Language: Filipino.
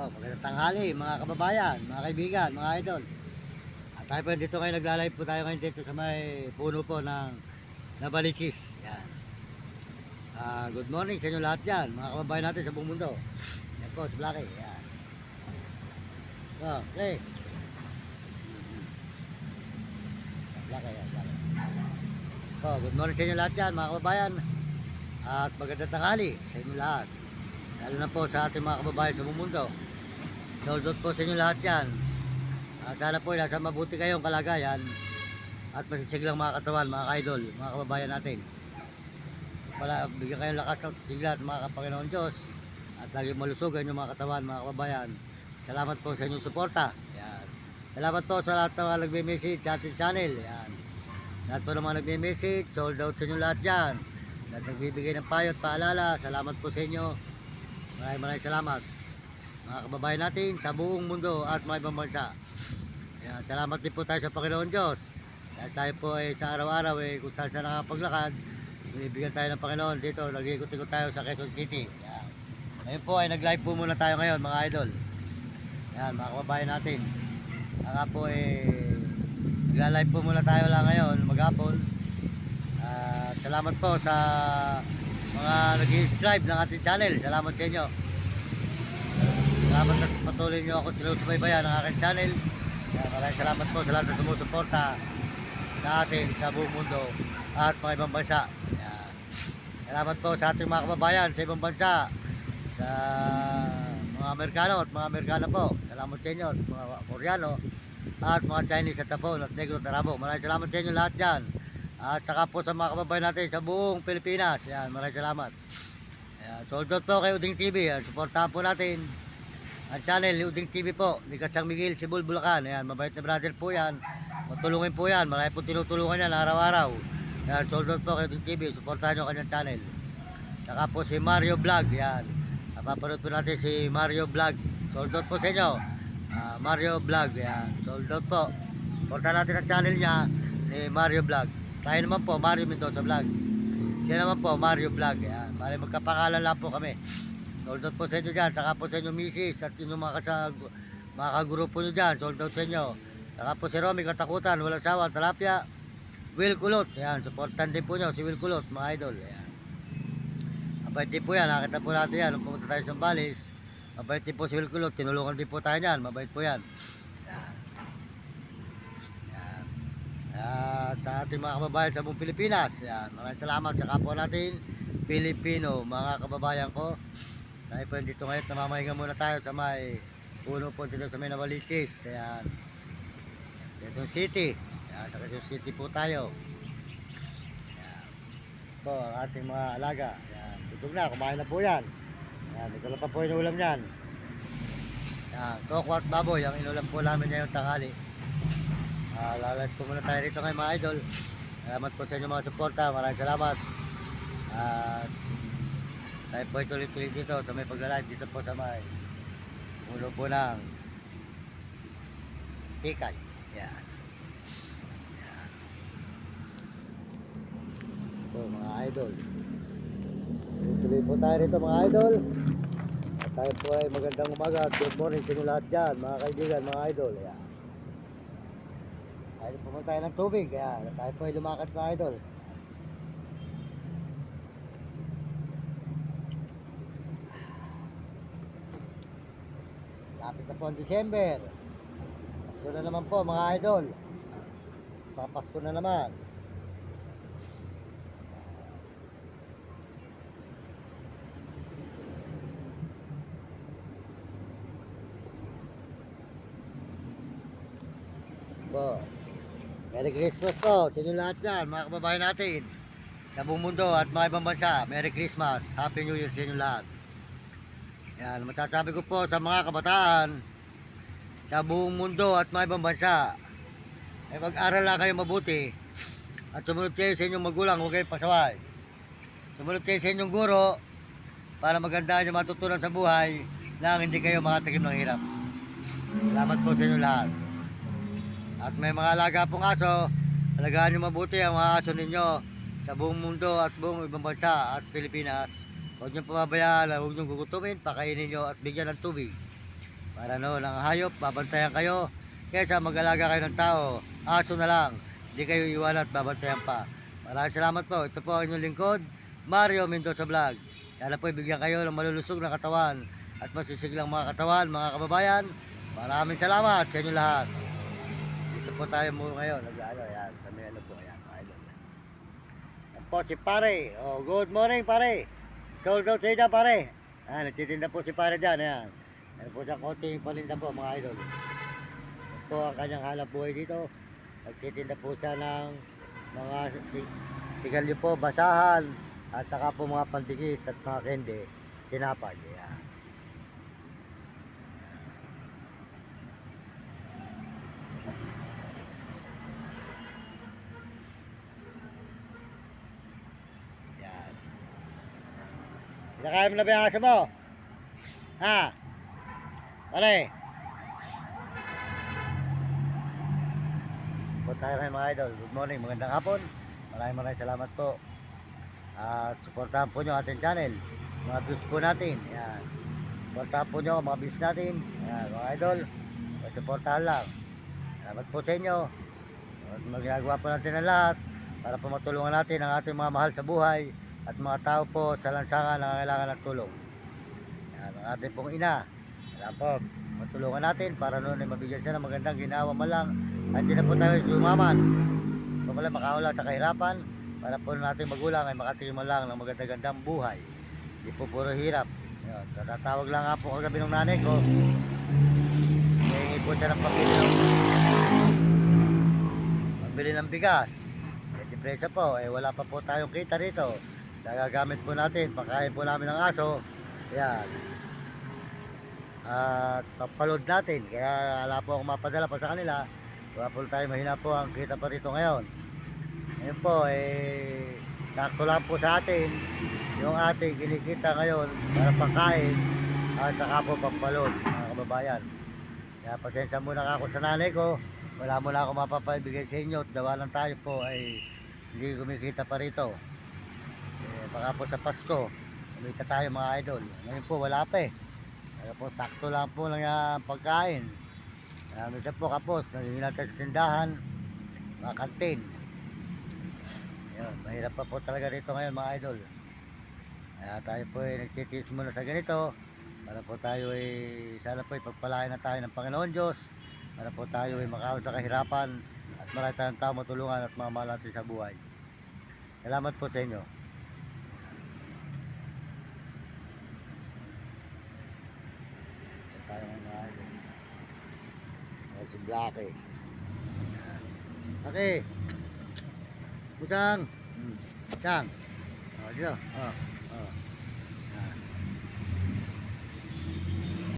Magandang tanghali mga kababayan, mga kaibigan, mga idol. At tayo po dito ngayon, nagla-live po tayo ngayon dito sa may puno po ng Nabalichis. Yan. Good morning sa inyo lahat yan, mga kababayan natin sa buong mundo. Yan po, si Blackie. Yan. Play. Blackie, yan, Blackie. Good morning sa inyo lahat yan, mga kababayan. At magandang tanghali sa inyo lahat. Lalo na po sa ating mga kababayan sa buong mundo. Shout po sa inyo lahat yan. At sana po nasa mabuti kayong kalagayan at masisiglang mga katawan, mga ka-idol, mga kababayan natin. Bigyan kayong lakas ng sigla at mga Panginoon Diyos at lagi malusugan yung mga katawan, mga kababayan. Salamat po sa inyong suporta. Yan. Salamat po sa lahat ng mga nagme-message sa ating channel. Yan. Lahat po ng mga nagme-message, sold out sa inyo lahat yan. At nagbibigay ng payo at paalala. Salamat po sa inyo. Maraming salamat mga kababayan natin sa buong mundo at mga ibang bansa. Ayan, salamat din po tayo sa Panginoon Diyos. Dahil tayo po ay sa araw-araw kung saan saan nakapaglakad, binibigyan tayo ng Panginoon. Dito nag-ikot-ikot tayo sa Quezon City. Ayan. Ngayon po ay nag-live po muna tayo ngayon, mga idol. Ayan, mga kababayan natin. Nga po nagla-live po muna tayo lang ngayon maghapon. Salamat po sa mga nag-subscribe ng ating channel. Salamat sa inyo. Salamat at patuloy nyo ako sinusubaybayan ng aking channel. Maraming salamat po sa lahat na sumusuporta sa atin sa buong mundo at mga ibang bansa. Salamat po sa ating mga kababayan sa ibang bansa, sa mga Amerikano at mga Amerikana po. Salamat sa inyo, mga Koreano at mga Chinese at Japon at Negro at Arabo. Maraming salamat sa inyo lahat dyan. At saka po sa mga kababayan natin sa buong Pilipinas. Yan, maraming salamat. Sold out po kay Uding TV. Suportahan po natin ang channel ni Uding TV po, ni Kasang Miguel Sibul, Bulacan. Ayan, mabait na brother po yan. Matulungin po yan. Marami po tinutulungan yan araw-araw. Ayan, sold out po kay Uding TV. Suportahan nyo kanyang channel. Saka po si Mario Vlog. Ayan, napapanood po natin si Mario Vlog. Sold out po sa inyo. Mario Vlog. Ayan, sold out po. Suportahan natin ang channel niya ni Mario Vlog. Tayo naman po, Mario Mendoza Vlog. Siya naman po, Mario Vlog. Ayan, bali magkapangalan lang po kami. Sold out po sa inyo dyan. Saka po sa inyo misis at inyong mga kagrupo nyo dyan. Sold out sa inyo. Saka po si Romy Katakutan, Walang Sawa, Talapia, Will Kulot. Ayan, supportan din po nyo si Will Kulot, mga idol. Ayan. Mabait din po yan. Nakita po natin yan. Nung pumunta tayo sa Balis, mabait din po si Will Kulot. Tinulungan din po tayo yan. Mabait po yan. Sa ating mga kababayan sa buong Pilipinas. Yan, maraming salamat sa kapwa natin Pilipino, mga kababayan ko. Tayo po dito ngayon, namamahinga muna tayo sa may puno po dito sa may Nabalichis. Ayan, Quezon City. Ayan, sa Quezon City po tayo. Ayan, ito ang ating mga alaga. Ayan, busog na, kumain na po yan. Ayan, may pa po inulam yan. Ayan, toko at baboy ang inulam po namin ngayong tanghali. Lalat po muna tayo dito ngayon, mga idol. Salamat po sa inyo mga suporta. Maraming salamat. Tayo po ituloy-tuloy dito sa may pagla-live dito po sa may puno po ng Tikay. Yan. Yan. Ito mga idol. Tuloy po tayo dito, mga idol. At tayo po ay magandang umaga. Good morning sa inyo lahat dyan, mga kaibigan, mga idol. Yan. Tayo pumunta tayo ng tubig, kaya tayo po ay lumakad, na idol. Lapit na po ang December. Pasko na naman po, mga idol. Papasko na naman. Po. Merry Christmas po sa inyo lahat yan, mga kababayan natin sa buong mundo at mga ibang bansa. Merry Christmas, Happy New Year sa inyo lahat. Yan, masasabi ko po sa mga kabataan sa buong mundo at mga ibang bansa, ay mag-aral lang kayo mabuti at sumunod kayo sa inyong magulang, huwag kayong pasaway. Sumunod kayo sa inyong guro para maganda nyo matutunan sa buhay lang hindi kayo makatikim ng hirap. Salamat po sa inyo lahat. At may mga alaga pong aso, alagaan nyo mabuti ang mga aso ninyo sa buong mundo at buong ibang bansa at Pilipinas. Huwag nyo pababayaan, huwag nyo gugutumin, pakainin nyo at bigyan ng tubig. Para noon ang hayop, babantayan kayo. Kaysa mag-alaga kayo ng tao, aso na lang, hindi kayo iwan at babantayan pa. Maraming salamat po. Ito po ang inyong lingkod, Mario Mendoza Vlog. Sana po ibigyan kayo ng malulusog na katawan at masisiglang mga katawan, mga kababayan. Maraming salamat sa inyo lahat. Dito po tayo mo ngayon. Yan, sa may ano po, yan, idol. Yan po si pare. Oh, good morning pare. Sold out sa inyo pare. Yan, nagtitinda po si pare dyan. Yan. Yan po sa konting palinda po mga idol. Yan po ang kanyang hanap buhay dito. Nagtitinda po siya ng mga sigalyo po, basahan. At saka po mga pandikit at mga kende. Tinapay. Yan. Yan. Pinakain mo na ba yung aso mo? Ha? Pare? Po tayo kayo mga idol. Good morning, magandang hapon. Maraming salamat po. At supportahan po nyo ating channel. Mga views po natin. Yan. Supportahan po nyo mga views natin. Yan, mga idol. Supportahan lang. Salamat po sa inyo. At magagawa po natin ang lahat para po matulungan natin ang ating mga mahal sa buhay at mga tao po sa lansangan na kailangan ng tulong. Yan, ang ating pong ina. Kailangan po matulungan natin para noon ay mabigyan siya ng magandang ginawa man lang. At hindi na po tayo sumaman. Kung wala makawala sa kahirapan, para po natin magulang ay makatingin man lang ng magandang buhay. Hindi po puro hirap. Yun, tatatawag lang nga po kagabi ng nanay ko. Hihingi po siya ng pambili ng bigas. Eh, depresa po, eh wala pa po tayong kita rito. Nagagamit po natin, pagkain po namin ng aso. Yan. At papaload natin. Kaya wala po akong mapadala pa sa kanila. Wala po tayo, mahina po ang kita pa rito ngayon. Ngayon po, eh, sakto lang po sa atin yung ating kinikita ngayon para pagkain at saka po pampalod, mga kababayan. Kaya pasensya muna ako sa nanay ko. Wala muna ako mapapaibigay sa inyo at dawa lang tayo po ay hindi kumikita pa rito. Eh, baka po sa Pasko, kumita tayo mga idol. Ngayon po, wala pa eh. Kaya po, sakto lang po lang yung pagkain. Minsan po kapos, nagiging tayo sa tindahan, mga kantin. Ayun, mahirap pa po talaga rito ngayon mga idol. Kaya tayo po ay nagtitiis muna sa ganito para po tayo ay sana po ipagpalain na tayo ng Panginoon Diyos para po tayo ay makawal sa kahirapan at marami tayong tao matulungan at mamahal natin sa buhay. Salamat po sa inyo. Tayo mga idol. Si Blackie. Okay. Pusang. Pusang. Oh, dito. Oh.